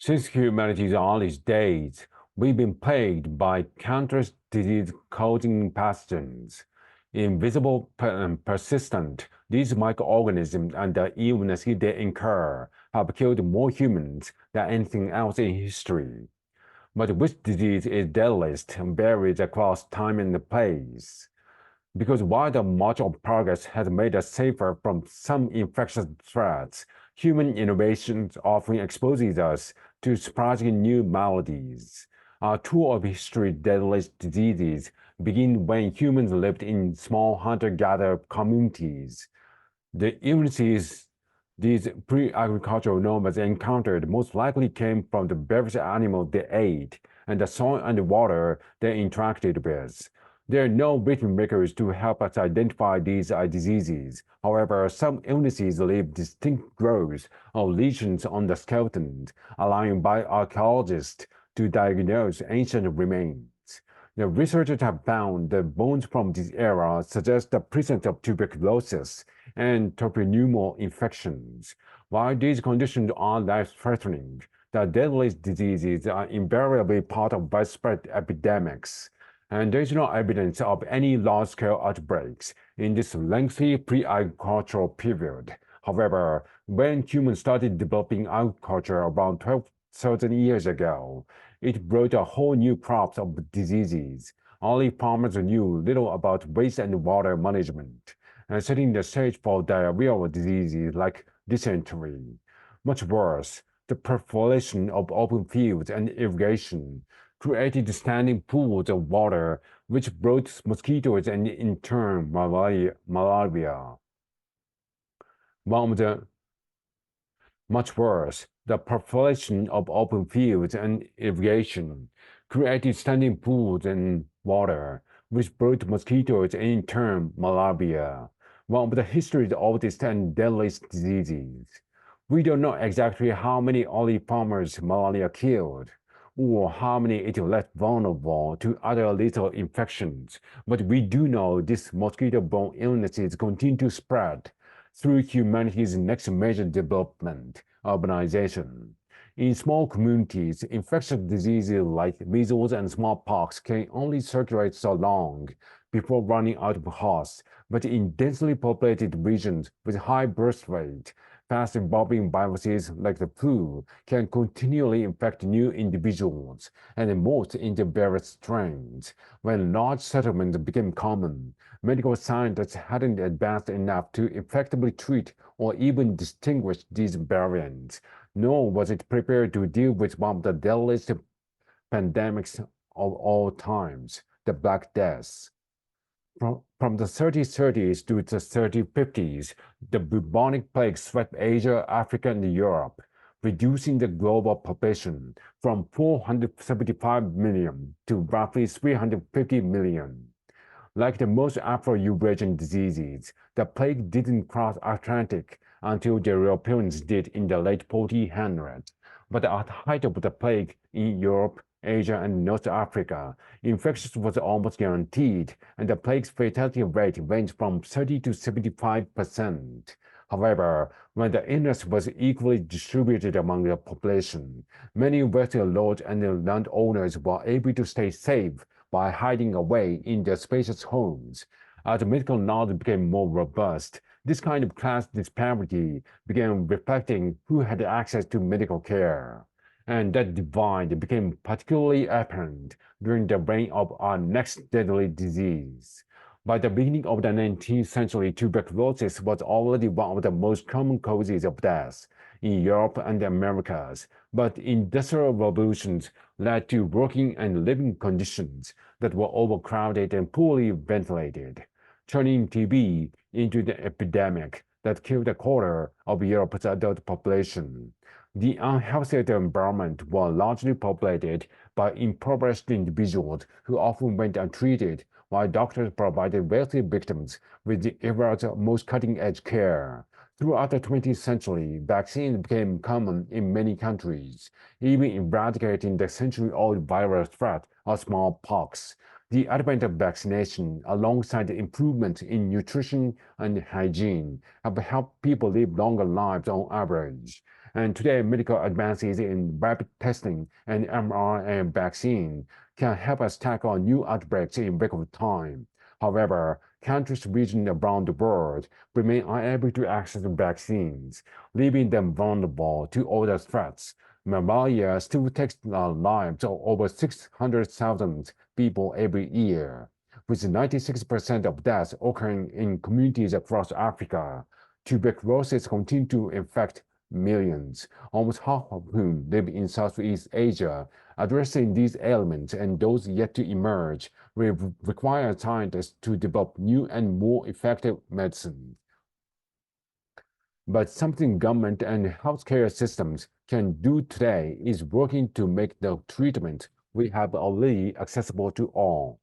Since humanity's earliest days, we've been plagued by countless disease-causing pathogens. Invisible and persistent, these microorganisms and the illnesses they incur have killed more humans than anything else in history. But which disease is deadliest varies across time and place. Because while the march of progress has made us safer from some infectious threats, human innovations often exposes us to surprising new maladies. Our tour of history's deadliest diseases begin when humans lived in small hunter-gatherer communities. The illnesses these pre-agricultural nomads encountered most likely came from the various animals they ate and the soil and water they interacted with. There are no written records to help us identify these diseases. However, some illnesses leave distinct growths or lesions on the skeleton, allowing bioarchaeologists to diagnose ancient remains. The researchers have found that bones from this era suggest the presence of tuberculosis and toponymal infections. While these conditions are life-threatening, the deadliest diseases are invariably part of widespread epidemics, and there is no evidence of any large-scale outbreaks in this lengthy pre-agricultural period. However, when humans started developing agriculture around 12,000 years ago, it brought a whole new crop of diseases. Early farmers knew little about waste and water management, and setting the stage for diarrheal diseases like dysentery. Much worse, the proliferation of open fields and irrigation created standing pools of water, which brought mosquitoes and in turn malaria. Much worse, the proliferation of open fields and irrigation created standing pools and water, which brought mosquitoes and in turn malaria. One of the history's oldest and deadliest diseases. We don't know exactly how many early farmers malaria killed, or how many it left vulnerable to other lethal infections, but we do know these mosquito-borne illnesses continue to spread through humanity's next major development, urbanization. In small communities, infectious diseases like measles and smallpox can only circulate so long before running out of hosts, but in densely populated regions with high birth rate, fast-evolving viruses like the flu can continually infect new individuals and morph into various strains. When large settlements became common, medical scientists hadn't advanced enough to effectively treat or even distinguish these variants, nor was it prepared to deal with one of the deadliest pandemics of all times, the Black Death. From the 3030s to the 3050s, the bubonic plague swept Asia, Africa, and Europe, reducing the global population from 475 million to roughly 350 million. Like the most Afro-Eurasian diseases, the plague didn't cross Atlantic until the Europeans did in the late 1400s. But at the height of the plague in Europe, Asia, and North Africa, infection was almost guaranteed, and the plague's fatality rate ranged from 30 to 75%. However, when the illness was equally distributed among the population, many wealthy lords and landowners were able to stay safe by hiding away in their spacious homes. As medical knowledge became more robust, this kind of class disparity began reflecting who had access to medical care. And that divide became particularly apparent during the reign of our next deadly disease. By the beginning of the 19th century, tuberculosis was already one of the most common causes of death in Europe and the Americas, but industrial revolutions led to working and living conditions that were overcrowded and poorly ventilated, turning TB into the epidemic that killed a quarter of Europe's adult population. The unhealthy environment was largely populated by impoverished individuals who often went untreated, while doctors provided wealthy victims with the era's most cutting-edge care. Throughout the 20th century, vaccines became common in many countries, even eradicating the century-old viral threat of smallpox. The advent of vaccination, alongside the improvements in nutrition and hygiene, have helped people live longer lives on average. And today, medical advances in rapid testing and mRNA vaccine can help us tackle new outbreaks in record time. However, countries regions around the world remain unable to access vaccines, leaving them vulnerable to other threats. Malaria still takes the lives of over 600,000 people every year, with 96% of deaths occurring in communities across Africa. Tuberculosis continues to infect millions, almost half of whom live in Southeast Asia. Addressing these ailments and those yet to emerge will require scientists to develop new and more effective medicine. But something government and healthcare systems can do today is working to make the treatment we have already accessible to all.